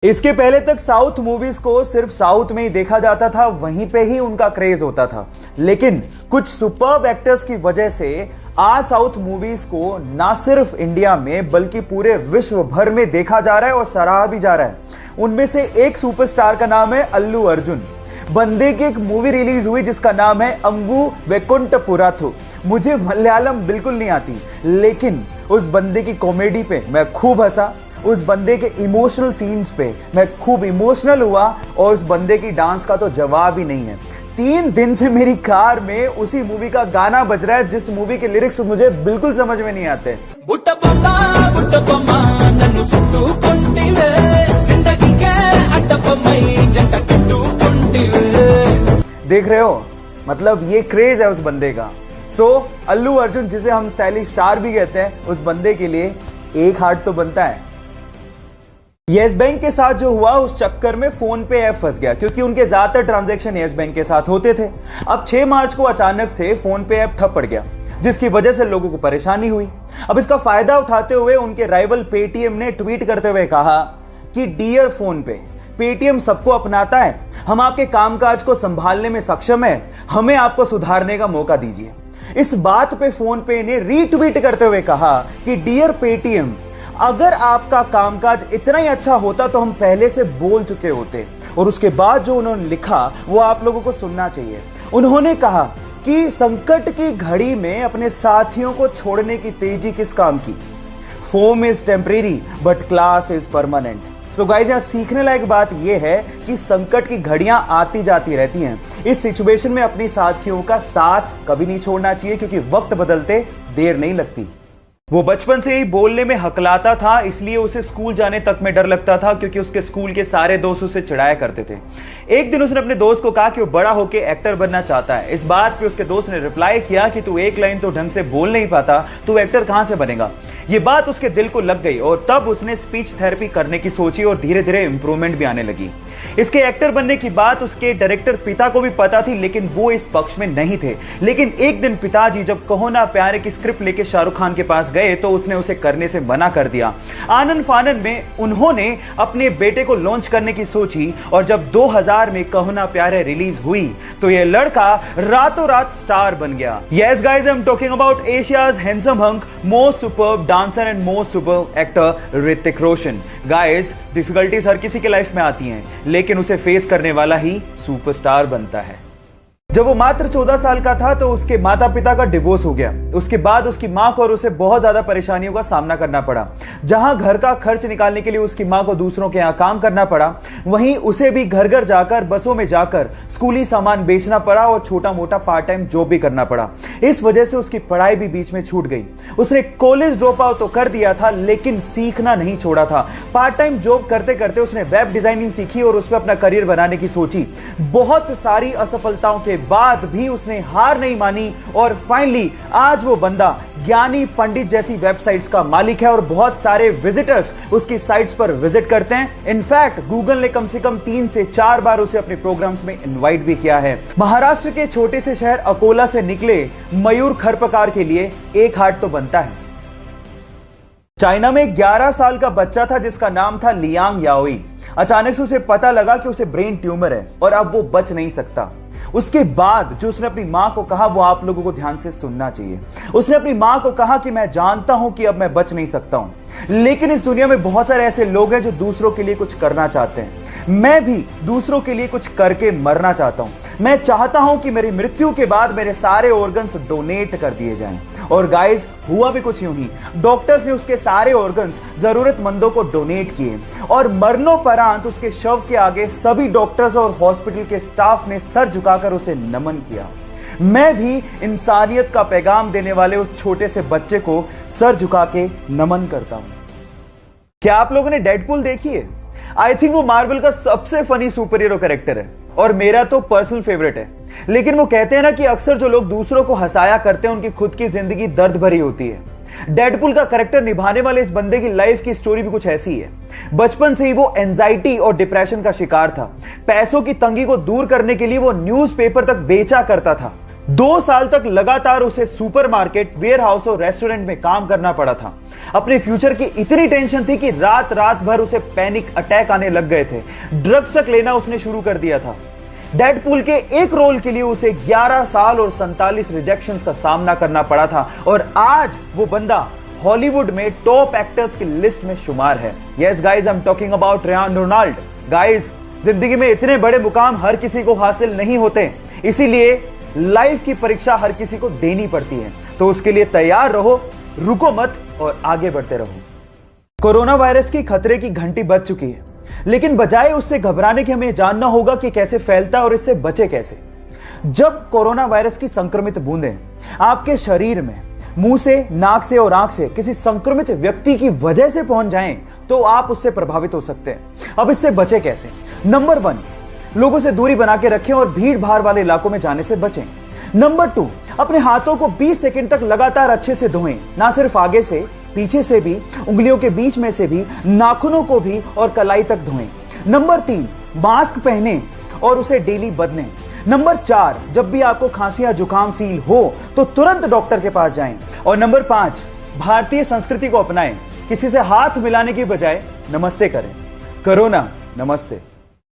इसके पहले तक साउथ मूवीज को सिर्फ साउथ में ही देखा जाता था, वहीं पे ही उनका क्रेज होता था। लेकिन कुछ सुपर्ब एक्टर्स की वजह से आज साउथ मूवीज को ना सिर्फ इंडिया में बल्कि पूरे विश्व भर में देखा जा रहा है और सराहा भी जा रहा है। उनमें से एक सुपरस्टार का नाम है अल्लू अर्जुन। बंदे की एक मूवी रिलीज हुई जिसका नाम है अंगू वैकुंठपुरथु। मुझे मलयालम बिल्कुल नहीं आती, लेकिन उस बंदे की कॉमेडी पे मैं खूब हंसा, उस बंदे के इमोशनल सीन्स पे मैं खूब इमोशनल हुआ और उस बंदे की डांस का तो जवाब ही नहीं है। 3 दिन से मेरी कार में उसी मूवी का गाना बज रहा है जिस मूवी के लिरिक्स मुझे बिल्कुल समझ में नहीं आते। देख रहे हो, मतलब ये क्रेज है उस बंदे का। अल्लू अर्जुन, जिसे हम स्टाइलिश स्टार भी कहते हैं, उस बंदे के लिए एक हार्ट तो बनता है। येस बैंक के साथ जो हुआ उस चक्कर में फोन पे ऐप फंस गया, क्योंकि उनके ज्यादातर ट्रांजैक्शन येस बैंक के साथ होते थे। अब 6 मार्च को अचानक से फोन पे ऐप ठप पड़ गया, जिसकी वजह से लोगों को परेशानी हुई। अब इसका फायदा उठाते हुए उनके राइवल पेटीएम ने ट्वीट करते हुए कहा कि डियर फोन पे, पेटीएम सबको अपनाता है, हम आपके कामकाज को संभालने में सक्षम है, हमें आपको सुधारने का मौका दीजिए। इस बात पे फोन पे ने रीट्वीट करते हुए कहा कि डियर पेटीएम, अगर आपका कामकाज इतना ही अच्छा होता तो हम पहले से बोल चुके होते। और उसके बाद जो उन्होंने लिखा वो आप लोगों को सुनना चाहिए। उन्होंने कहा कि संकट की घड़ी में अपने साथियों को छोड़ने की तेजी किस काम की। Foam is temporary but class is permanent. So guys, यहां सीखने लायक बात यह है कि संकट की घड़ियां आती जाती रहती हैं। इस सिचुएशन में अपने साथियों का साथ कभी नहीं छोड़ना चाहिए, क्योंकि वक्त बदलते देर नहीं लगती। वो बचपन से ही बोलने में हकलाता था, इसलिए उसे स्कूल जाने तक में डर लगता था, क्योंकि उसके स्कूल के सारे दोस्त उसे चिढ़ाया करते थे। एक दिन उसने अपने दोस्त को कहा कि वो बड़ा होकर एक्टर बनना चाहता है। इस बात पे उसके दोस्त ने रिप्लाई किया कि तू एक लाइन तो ढंग से बोल नहीं पाता, तू एक्टर कहां से बनेगा। ये बात उसके दिल को लग गई और तब उसने स्पीच थेरेपी करने की सोची और धीरे धीरे इंप्रूवमेंट भी आने लगी। इसके एक्टर बनने की बात उसके डायरेक्टर पिता को भी पता थी, लेकिन वो इस पक्ष में नहीं थे। लेकिन एक दिन पिताजी जब कहो ना प्यारे की स्क्रिप्ट लेके शाहरुख खान के पास गए तो उसने उसे करने से मना कर दिया। आनन फानन में उन्होंने अपने बेटे को लॉन्च करने की सोची और जब 2000 में कहो ना प्यारे रिलीज हुई तो यह लड़का रातों रात स्टार बन गया। Yes guys, I am talking about Asia's handsome hunk, most superb dancer and most superb actor Hrithik Roshan. Guys, difficulties हर किसी के लाइफ में आती हैं, लेकिन उसे फेस करने वाला ही सुपरस्टार बनता है। जब वो मात्र 14 साल का था तो उसके माता पिता का डिवोर्स हो गया। उसके बाद उसकी मां को और उसे बहुत ज्यादा परेशानियों का सामना करना पड़ा। जहां घर का खर्च निकालने के लिए उसकी मां को दूसरों के यहां काम करना पड़ा, वहीं उसे भी घर घर जाकर, बसों में जाकर स्कूली सामान बेचना पड़ा और छोटा मोटा पार्ट टाइम जॉब भी करना पड़ा। इस वजह से उसकी पढ़ाई भी बीच में छूट गई। उसने कॉलेज ड्रॉप आउट तो कर दिया था, लेकिन सीखना नहीं छोड़ा था। पार्ट टाइम जॉब करते करते उसने वेब डिजाइनिंग सीखी और उसमें अपना करियर बनाने की सोची। बहुत सारी असफलताओं के बाद भी उसने हार नहीं मानी और फाइनली आज वो बंदा ज्ञानी पंडित जैसी वेबसाइट्स का मालिक है और बहुत सारे विजिटर्स उसकी साइट्स पर विजिट करते हैं। इनफैक्ट गूगल ने कम से कम 3 से 4 बार उसे अपने प्रोग्राम्स में इनवाइट भी किया है। महाराष्ट्र के छोटे से शहर अकोला से निकले मयूर खरपकार के लिए एक हार्ट तो बनता है। चाइना में 11 साल का बच्चा था जिसका नाम था लियांग याओई। अचानक से उसे पता लगा कि उसे ब्रेन ट्यूमर है और अब वो बच नहीं सकता। उसके बाद जो उसने अपनी मां को कहा वो आप लोगों को ध्यान से सुनना चाहिए। उसने अपनी मां को कहा कि मैं जानता हूं कि अब मैं बच नहीं सकता हूं, लेकिन इस दुनिया में बहुत सारे ऐसे लोग हैं जो दूसरों के लिए कुछ करना चाहते हैं। मैं भी दूसरों के लिए कुछ करके मरना चाहता हूं। मैं चाहता हूं कि मेरी मृत्यु के बाद मेरे सारे ऑर्गन्स डोनेट कर दिए जाएं। और गाइस, हुआ भी कुछ यूं ही। डॉक्टर्स ने उसके सारे ऑर्गन्स जरूरतमंदों को डोनेट किए और मरणोपरांत उसके शव के आगे सभी डॉक्टर्स और हॉस्पिटल के स्टाफ ने सर झुकाकर उसे नमन किया। मैं भी इंसानियत का पैगाम देने वाले उस छोटे से बच्चे को सर झुका के नमन करता हूं। क्या आप लोगों ने डेडपूल देखी है? आई थिंक वो मार्वल का सबसे फनी सुपर हीरो कैरेक्टर है और मेरा तो पर्सनल फेवरेट है। लेकिन वो कहते हैं ना कि अक्सर जो लोग दूसरों को हंसाया करते हैं उनकी खुद की जिंदगी दर्द भरी होती है। डेडपूल का कैरेक्टर निभाने वाले इस बंदे की लाइफ की स्टोरी भी कुछ ऐसी है। बचपन से ही वो एंजाइटी और डिप्रेशन का शिकार था। पैसों की तंगी को दूर करने के लिए वो न्यूज़पेपर तक बेचा करता था। 2 साल तक लगातार उसे सुपरमार्केट, वेयरहाउस और रेस्टोरेंट में काम करना पड़ा था। अपने फ्यूचर की इतनी टेंशन थी कि रात रात भर उसे पैनिक अटैक आने लग गए थे। ड्रग्स तक लेना उसने शुरू कर दिया था। डेडपूल के एक रोल के लिए उसे 11 साल और 47 रिजेक्शंस का सामना करना पड़ा था और आज वो बंदा हॉलीवुड में टॉप एक्टर्स की लिस्ट में शुमार है। Yes guys, I am talking about Ryan Ronald. Guys, जिंदगी में इतने बड़े मुकाम हर किसी को हासिल नहीं होते, इसीलिए लाइफ की परीक्षा हर किसी को देनी पड़ती है। तो उसके लिए तैयार रहो, रुको मत और आगे बढ़ते रहो। कोरोना वायरस की खतरे की घंटी बज चुकी है, लेकिन बजाय उससे घबराने के हमें जानना होगा कि कैसे फैलता है और इससे बचे कैसे। जब कोरोना वायरस की संक्रमित बूंदें आपके शरीर में मुंह से, नाक से और आंख से किसी संक्रमित व्यक्ति की वजह से पहुंच जाएं, तो आप उससे प्रभावित हो सकते हैं। अब इससे बचे कैसे? नंबर 1, लोगों से दूरी बना के रखें और भीड़ भाड़ वाले इलाकों में जाने से बचें। नंबर 2, अपने हाथों को 20 सेकंड तक लगातार अच्छे से धोएं, ना सिर्फ आगे से, पीछे से भी, उंगलियों के बीच में से भी, नाखूनों को भी और कलाई तक धोएं। नंबर 3, मास्क पहनें और उसे डेली बदलें। नंबर 4, जब भी आपको खांसी या जुकाम फील हो तो तुरंत डॉक्टर के पास जाएं। और नंबर 5, भारतीय संस्कृति को अपनाएं, किसी से हाथ मिलाने की बजाय नमस्ते करें। कोरोना नमस्ते।